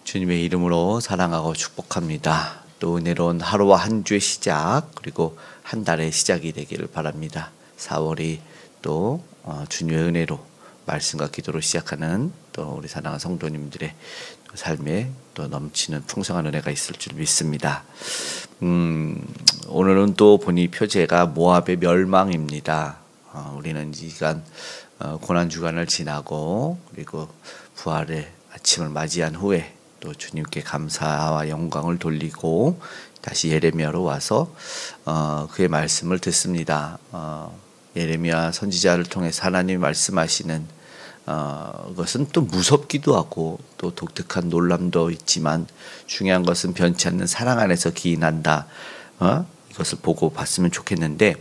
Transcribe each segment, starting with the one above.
주님의 이름으로 사랑하고 축복합니다. 또 은혜로운 하루와 한 주의 시작, 그리고 한 달의 시작이 되기를 바랍니다. 4월이 또 주님의 은혜로 말씀과 기도로 시작하는 또 우리 사랑하는 성도님들의 삶에 또 넘치는 풍성한 은혜가 있을 줄 믿습니다. 오늘은 또 보니 표제가 모압의 멸망입니다. 우리는 이 시간 고난 주간을 지나고 그리고 부활의 아침을 맞이한 후에 또 주님께 감사와 영광을 돌리고 다시 예레미야로 와서 그의 말씀을 듣습니다. 예레미야 선지자를 통해서 하나님이 말씀하시는 것은 또 무섭기도 하고 또 독특한 놀람도 있지만 중요한 것은 변치 않는 사랑 안에서 기인한다. 이것을 보고 봤으면 좋겠는데,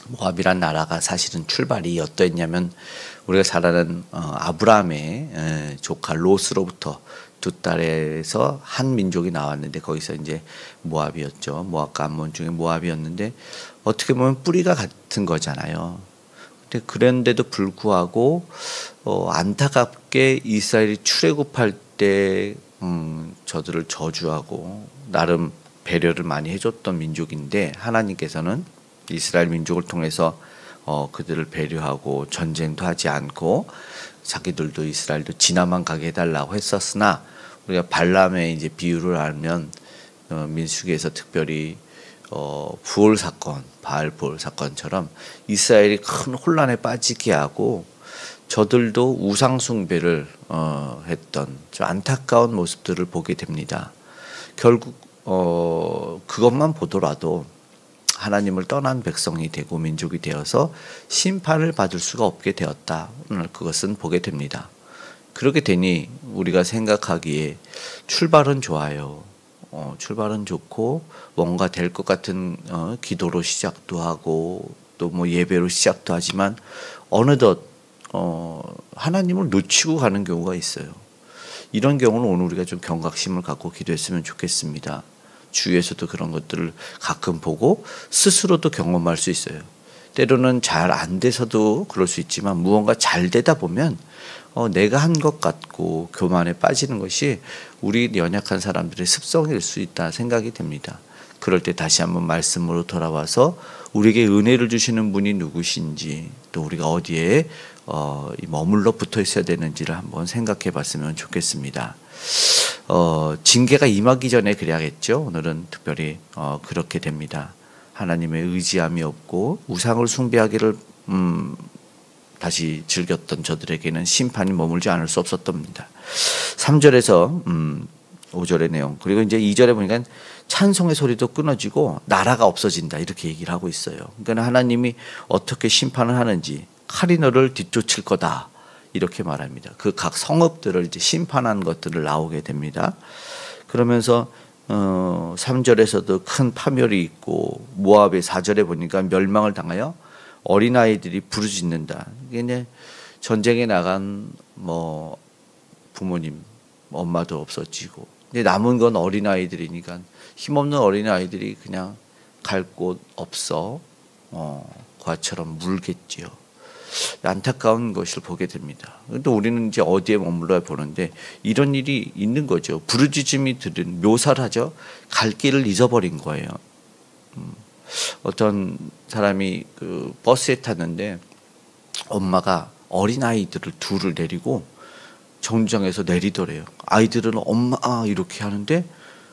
모압이란 나라가 사실은 출발이 어떠했냐면 우리가 잘 아는 아브라함의 조카 롯으로부터 두 딸에서 한 민족이 나왔는데 거기서 이제 모압이었죠. 모압과 암몬 중에 모압이었는데 어떻게 보면 뿌리가 같은 거잖아요. 근데 그런데도 불구하고 안타깝게 이스라엘이 출애굽할 때 저들을 저주하고 나름 배려를 많이 해줬던 민족인데, 하나님께서는 이스라엘 민족을 통해서 그들을 배려하고 전쟁도 하지 않고 자기들도 이스라엘도 지나만 가게 해달라고 했었으나, 우리가 발람의 이제 비유를 알면 민수기에서 특별히 부올 사건, 바알 부올 사건처럼 이스라엘이 큰 혼란에 빠지게 하고 저들도 우상 숭배를 했던 좀 안타까운 모습들을 보게 됩니다. 결국 그것만 보더라도 하나님을 떠난 백성이 되고 민족이 되어서 심판을 받을 수가 없게 되었다. 오늘 그것은 보게 됩니다. 그렇게 되니 우리가 생각하기에 출발은 좋아요. 출발은 좋고 뭔가 될 것 같은 기도로 시작도 하고 또 뭐 예배로 시작도 하지만 어느덧 하나님을 놓치고 가는 경우가 있어요. 이런 경우는 오늘 우리가 좀 경각심을 갖고 기도했으면 좋겠습니다. 주위에서도 그런 것들을 가끔 보고 스스로도 경험할 수 있어요. 때로는 잘 안 돼서도 그럴 수 있지만 무언가 잘 되다 보면 내가 한 것 같고 교만에 빠지는 것이 우리 연약한 사람들의 습성일 수 있다 생각이 됩니다. 그럴 때 다시 한번 말씀으로 돌아와서 우리에게 은혜를 주시는 분이 누구신지, 또 우리가 어디에 머물러 붙어 있어야 되는지를 한번 생각해 봤으면 좋겠습니다. 징계가 임하기 전에 그래야겠죠. 오늘은 특별히 그렇게 됩니다. 하나님의 의지함이 없고 우상을 숭배하기를 다시 즐겼던 저들에게는 심판이 머물지 않을 수 없었답니다. 3절에서 5절의 내용, 그리고 이제 2절에 보니까 찬송의 소리도 끊어지고 나라가 없어진다 이렇게 얘기를 하고 있어요. 그러니까 하나님이 어떻게 심판을 하는지, 칼이 너를 뒤쫓을 거다 이렇게 말합니다. 그 각 성읍들을 이제 심판한 것들을 나오게 됩니다. 그러면서 3절에서도 큰 파멸이 있고, 모압의 4절에 보니까 멸망을 당하여 어린아이들이 부르짖는다. 이게 이제 전쟁에 나간 뭐 부모님, 엄마도 없어지고, 근데 남은 건 어린아이들이니까 힘없는 어린아이들이 그냥 갈 곳 없어 과처럼 물겠지요. 안타까운 것을 보게 됩니다. 또 우리는 이제 어디에 머물러야 보는데 이런 일이 있는 거죠. 부르짖음이 들은, 묘사를 하죠. 갈 길을 잊어버린 거예요. 어떤 사람이 그 버스에 탔는데 엄마가 어린아이들을 둘을 데리고 정류장에서 내리더래요. 아이들은 엄마 이렇게 하는데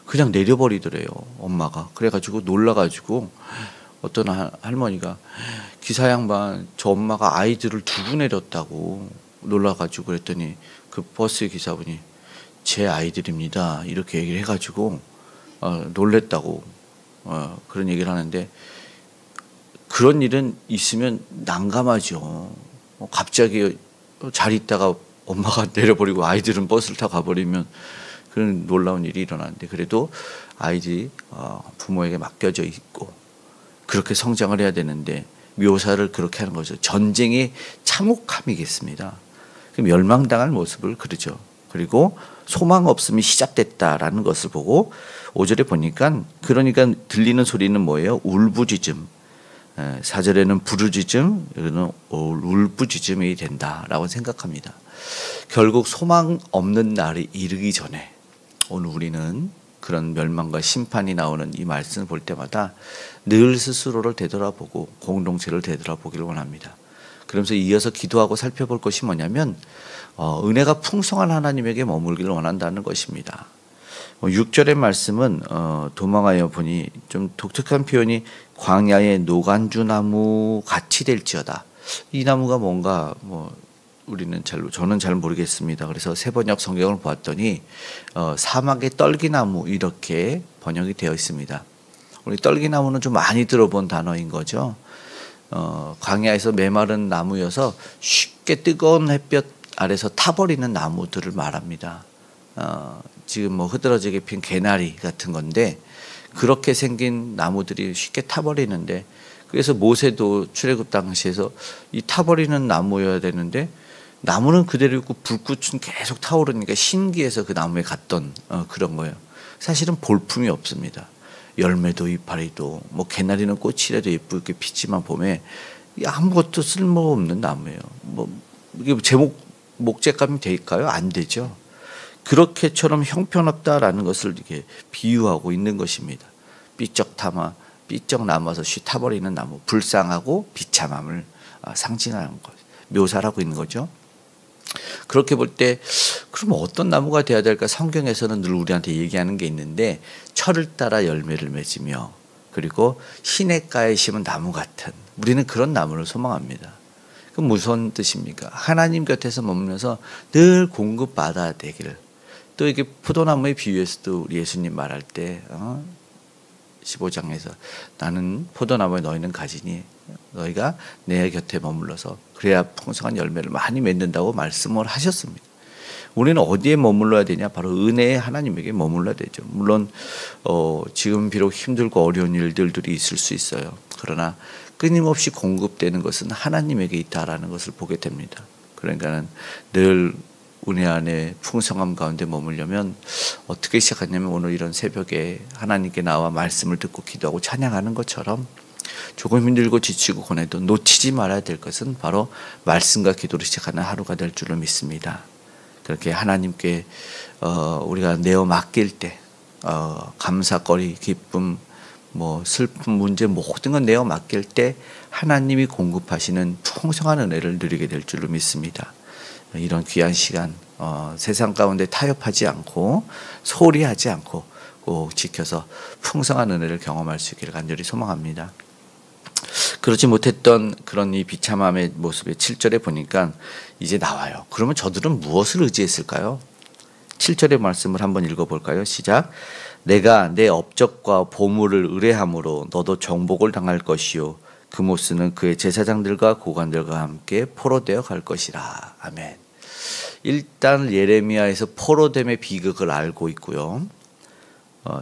그냥 내려버리더래요, 엄마가. 그래가지고 놀라가지고 어떤 할머니가, 기사 양반 저 엄마가 아이들을 두고 내렸다고 놀라가지고, 그랬더니 그 버스 기사분이 제 아이들입니다 이렇게 얘기를 해가지고 놀랬다고 그런 얘기를 하는데, 그런 일은 있으면 난감하죠. 갑자기 잘 있다가 엄마가 내려버리고 아이들은 버스를 타고 가버리면 그런 놀라운 일이 일어나는데, 그래도 아이들이 부모에게 맡겨져 있고 그렇게 성장을 해야 되는데 묘사를 그렇게 하는 거죠. 전쟁의 참혹함이겠습니다. 멸망당할 모습을 그러죠. 그리고 소망 없음이 시작됐다라는 것을 보고 5절에 보니까, 그러니까 들리는 소리는 뭐예요? 울부짖음. 4절에는 부르짖음, 여기는 울부짖음이 된다라고 생각합니다. 결국 소망 없는 날이 이르기 전에 오늘 우리는 그런 멸망과 심판이 나오는 이 말씀을 볼 때마다 늘 스스로를 되돌아보고 공동체를 되돌아보기를 원합니다. 그러면서 이어서 기도하고 살펴볼 것이 뭐냐면 은혜가 풍성한 하나님에게 머물기를 원한다는 것입니다. 6절의 말씀은 도망하여 보니 좀 독특한 표현이 광야의 노간주 나무 같이 될지어다. 이 나무가 뭔가 저는 잘 모르겠습니다. 그래서 세번역 성경을 보았더니 사막의 떨기나무 이렇게 번역이 되어 있습니다. 우리 떨기나무는 좀 많이 들어본 단어인 거죠. 광야에서 메마른 나무여서 쉽게 뜨거운 햇볕 아래서 타버리는 나무들을 말합니다. 지금 흐드러지게 핀 개나리 같은 건데 그렇게 생긴 나무들이 쉽게 타버리는데, 그래서 모세도 출애굽 당시에서 이 타버리는 나무여야 되는데 나무는 그대로 있고 불꽃은 계속 타오르니까 신기해서 그 나무에 갔던 그런 거예요. 사실은 볼품이 없습니다. 열매도 이파리도 개나리는 꽃이라도 예쁘게 피지만 봄에 아무것도 쓸모없는 나무예요. 이게 목재감이 될까요? 안 되죠. 그렇게처럼 형편없다라는 것을 이렇게 비유하고 있는 것입니다. 삐쩍 남아서 쉬 타버리는 나무, 불쌍하고 비참함을 상징하는 것, 묘사를 하고 있는 거죠. 그렇게 볼 때 그럼 어떤 나무가 되어야 될까? 성경에서는 늘 우리한테 얘기하는 게 있는데 철을 따라 열매를 맺으며 그리고 시냇가에 심은 나무 같은, 우리는 그런 나무를 소망합니다. 그럼 무슨 뜻입니까? 하나님 곁에서 머물면서 늘 공급받아야 되기를. 또 이게 포도나무의 비유에서도 우리 예수님 말할 때 15장에서 나는 포도나무에 너희는 가지니 너희가 내 곁에 머물러서 그래야 풍성한 열매를 많이 맺는다고 말씀을 하셨습니다. 우리는 어디에 머물러야 되냐? 바로 은혜의 하나님에게 머물러야 되죠. 물론 지금 비록 힘들고 어려운 일들이 있을 수 있어요. 그러나 끊임없이 공급되는 것은 하나님에게 있다라는 것을 보게 됩니다. 그러니까는 늘 은혜 안에 풍성함 가운데 머물려면 어떻게 시작하냐면 오늘 이런 새벽에 하나님께 나와 말씀을 듣고 기도하고 찬양하는 것처럼 조금 힘들고 지치고 고뇌도 놓치지 말아야 될 것은 바로 말씀과 기도로 시작하는 하루가 될 줄을 믿습니다. 그렇게 하나님께 우리가 내어 맡길 때 감사거리, 기쁨, 슬픔, 문제 모든 건 내어 맡길 때 하나님이 공급하시는 풍성한 은혜를 누리게 될 줄로 믿습니다. 이런 귀한 시간 세상 가운데 타협하지 않고 소홀히 하지 않고 꼭 지켜서 풍성한 은혜를 경험할 수 있기를 간절히 소망합니다. 그렇지 못했던 그런 이 비참함의 모습에 7절에 보니까 이제 나와요. 그러면 저들은 무엇을 의지했을까요? 7절의 말씀을 한번 읽어볼까요? 시작. 내가 내 업적과 보물을 의뢰함으로 너도 정복을 당할 것이요 그모스는 그의 제사장들과 고관들과 함께 포로되어 갈 것이라. 아멘. 일단 예레미야에서 포로됨의 비극을 알고 있고요.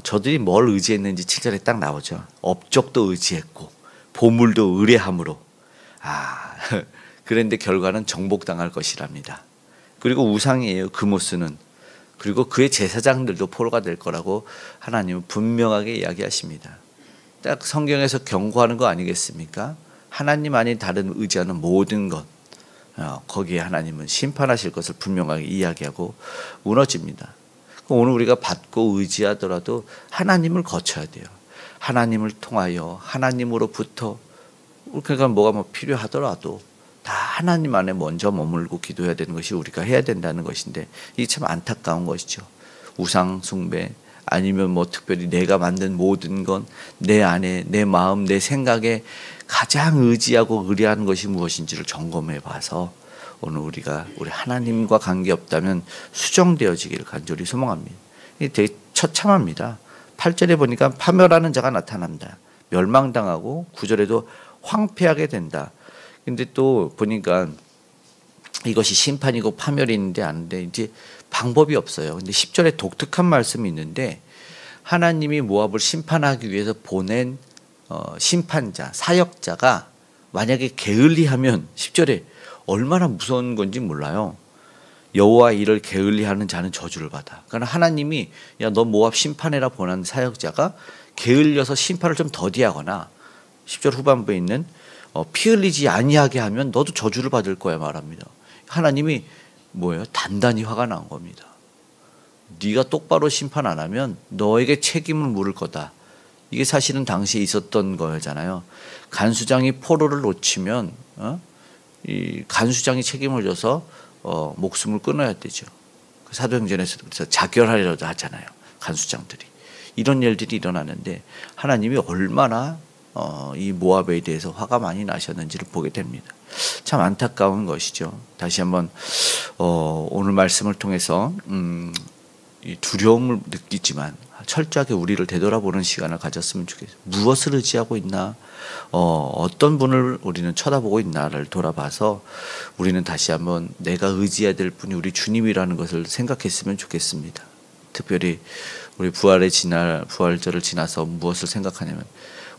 저들이 뭘 의지했는지 7절에 딱 나오죠. 업적도 의지했고 보물도 의뢰함으로. 그런데 결과는 정복당할 것이랍니다. 그리고 우상이에요. 그모스는. 그리고 그의 제사장들도 포로가 될 거라고 하나님은 분명하게 이야기하십니다. 딱 성경에서 경고하는 거 아니겠습니까? 하나님 아닌 다른 의지하는 모든 것, 거기에 하나님은 심판하실 것을 분명하게 이야기하고 무너집니다. 오늘 우리가 받고 의지하더라도 하나님을 거쳐야 돼요. 하나님을 통하여 하나님으로부터, 그러니까 뭐가 필요하더라도 다 하나님 안에 먼저 머물고 기도해야 되는 것이 우리가 해야 된다는 것인데 이게 참 안타까운 것이죠. 우상 숭배 아니면 특별히 내가 만든 모든 건 내 안에 내 마음 내 생각에 가장 의지하고 의뢰하는 것이 무엇인지를 점검해 봐서 오늘 우리가 우리 하나님과 관계없다면 수정되어지기를 간절히 소망합니다. 이게 되게 처참합니다. 8절에 보니까 파멸하는 자가 나타난다. 멸망당하고 9절에도 황폐하게 된다. 근데 또 보니까 이것이 심판이고 파멸인데 아는데 이제 방법이 없어요. 근데 10절에 독특한 말씀이 있는데 하나님이 모압을 심판하기 위해서 보낸 심판자, 사역자가 만약에 게을리하면 10절에 얼마나 무서운 건지 몰라요. 여호와 일을 게을리하는 자는 저주를 받아. 그러니까 하나님이 야 너 모압 심판해라 보낸 사역자가 게을려서 심판을 좀 더디하거나 10절 후반부에 있는 피 흘리지 아니하게 하면 너도 저주를 받을 거야 말합니다. 하나님이 뭐예요? 단단히 화가 난 겁니다. 네가 똑바로 심판 안 하면 너에게 책임을 물을 거다. 이게 사실은 당시에 있었던 거잖아요. 간수장이 포로를 놓치면 이 간수장이 책임을 져서 목숨을 끊어야 되죠. 사도행전에서도 그래서 자결하려고 하잖아요. 간수장들이. 이런 일들이 일어나는데 하나님이 얼마나 이 모압에 대해서 화가 많이 나셨는지를 보게 됩니다. 참 안타까운 것이죠. 다시 한번 오늘 말씀을 통해서 이 두려움을 느끼지만 철저하게 우리를 되돌아보는 시간을 가졌으면 좋겠어요. 무엇을 의지하고 있나? 어떤 분을 우리는 쳐다보고 있나를 돌아봐서 우리는 다시 한번 내가 의지해야 될 분이 우리 주님이라는 것을 생각했으면 좋겠습니다. 특별히 우리 부활절을 지나서 무엇을 생각하냐면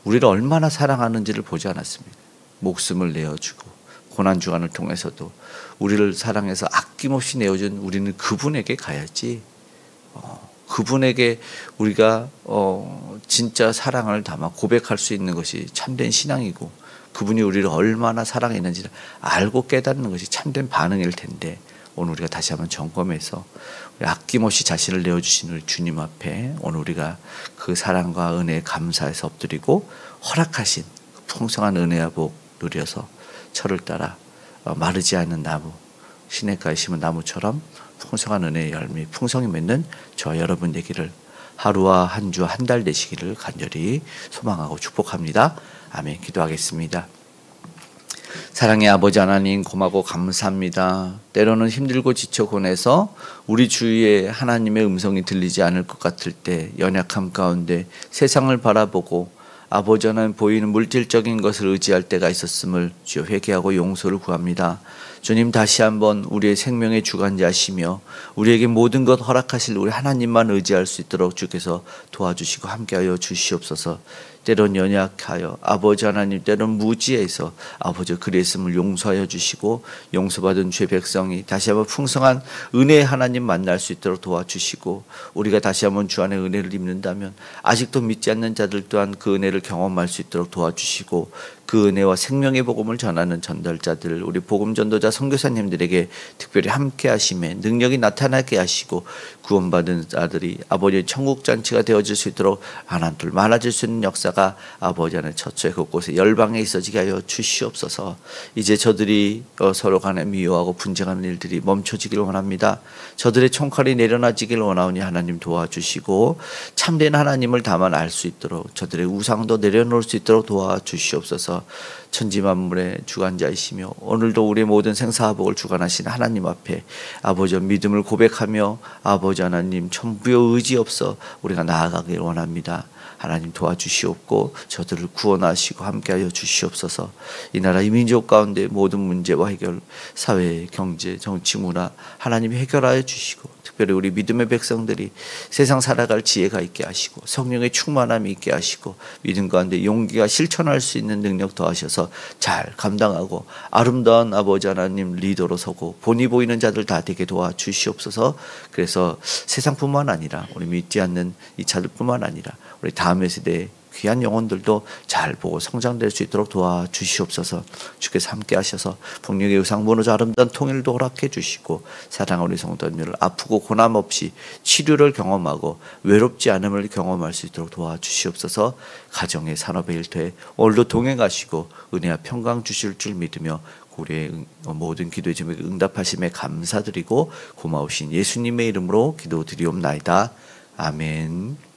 우리를 얼마나 사랑하는지를 보지 않았습니다. 목숨을 내어주고 고난주간을 통해서도 우리를 사랑해서 아낌없이 내어준 우리는 그분에게 가야지. 그분에게 우리가 진짜 사랑을 담아 고백할 수 있는 것이 참된 신앙이고 그분이 우리를 얼마나 사랑했는지를 알고 깨닫는 것이 참된 반응일 텐데 오늘 우리가 다시 한번 점검해서 아낌없이 자신을 내어주신 우리 주님 앞에 오늘 우리가 그 사랑과 은혜에 감사해서 엎드리고 허락하신 풍성한 은혜와 복 누려서 철을 따라 마르지 않는 나무 시냇가에 심은 나무처럼 풍성한 은혜의 열매 풍성히 맺는 저와 여러분 되기를 하루와 한 주 한 달 되시기를 간절히 소망하고 축복합니다. 아멘. 기도하겠습니다. 사랑의 아버지 하나님 고마고 감사합니다. 때로는 힘들고 지쳐 고뇌서 우리 주위에 하나님의 음성이 들리지 않을 것 같을 때 연약함 가운데 세상을 바라보고 아버지 하나님 보이는 물질적인 것을 의지할 때가 있었음을 주여 회개하고 용서를 구합니다. 주님 다시 한번 우리의 생명의 주관자시며 우리에게 모든 것 허락하실 우리 하나님만 의지할 수 있도록 주께서 도와주시고 함께하여 주시옵소서. 때론 연약하여 아버지 하나님 때론 무지해서 아버지 그랬음을 용서하여 주시고 용서받은 죄 백성이 다시 한번 풍성한 은혜의 하나님 만날 수 있도록 도와주시고 우리가 다시 한번 주 안에 은혜를 입는다면 아직도 믿지 않는 자들 또한 그 은혜를 경험할 수 있도록 도와주시고 그 은혜와 생명의 복음을 전하는 전달자들 우리 복음 전도자 선교사님들에게 특별히 함께 하심에 능력이 나타나게 하시고 구원받은 자들이 아버지의 천국 잔치가 되어질 수 있도록 하나둘 많아질 수 있는 역사가 아버지 안에 처처에 곳곳에 열방에 있어지게 하여 주시옵소서. 이제 저들이 서로 간에 미워하고 분쟁하는 일들이 멈춰지길 원합니다. 저들의 총칼이 내려놔지길 원하오니 하나님 도와주시고 참된 하나님을 다만 알 수 있도록 저들의 우상도 내려놓을 수 있도록 도와주시옵소서. 천지만물의 주관자이시며 오늘도 우리의 모든 생사화복을 주관하신 하나님 앞에 아버지 믿음을 고백하며 아버지 하나님 천부의 의지 없어 우리가 나아가길 원합니다. 하나님 도와주시옵고 저들을 구원하시고 함께하여 주시옵소서. 이 나라 이 민족 가운데 모든 문제와 해결 사회 경제 정치 문화 하나님이 해결하여 주시고 특별히 우리 믿음의 백성들이 세상 살아갈 지혜가 있게 하시고 성령의 충만함이 있게 하시고 믿음 가운데 용기가 실천할 수 있는 능력 더하셔서 잘 감당하고 아름다운 아버지 하나님 리더로 서고 본이 보이는 자들 다 되게 도와주시옵소서. 그래서 세상뿐만 아니라 우리 믿지 않는 이 자들뿐만 아니라 우리 다음의 세대의 귀한 영혼들도 잘 보고 성장될 수 있도록 도와주시옵소서. 주께서 함께 하셔서 북녘의 의상 무너져 아름다운 통일도 허락해 주시고 사랑하는 우리 성도님을 아프고 고난 없이 치료를 경험하고 외롭지 않음을 경험할 수 있도록 도와주시옵소서. 가정의 산업의 일터에 오늘도 동행하시고 은혜와 평강 주실 줄 믿으며 우리의 모든 기도의 제목에 응답하심에 감사드리고 고마우신 예수님의 이름으로 기도드리옵나이다. 아멘.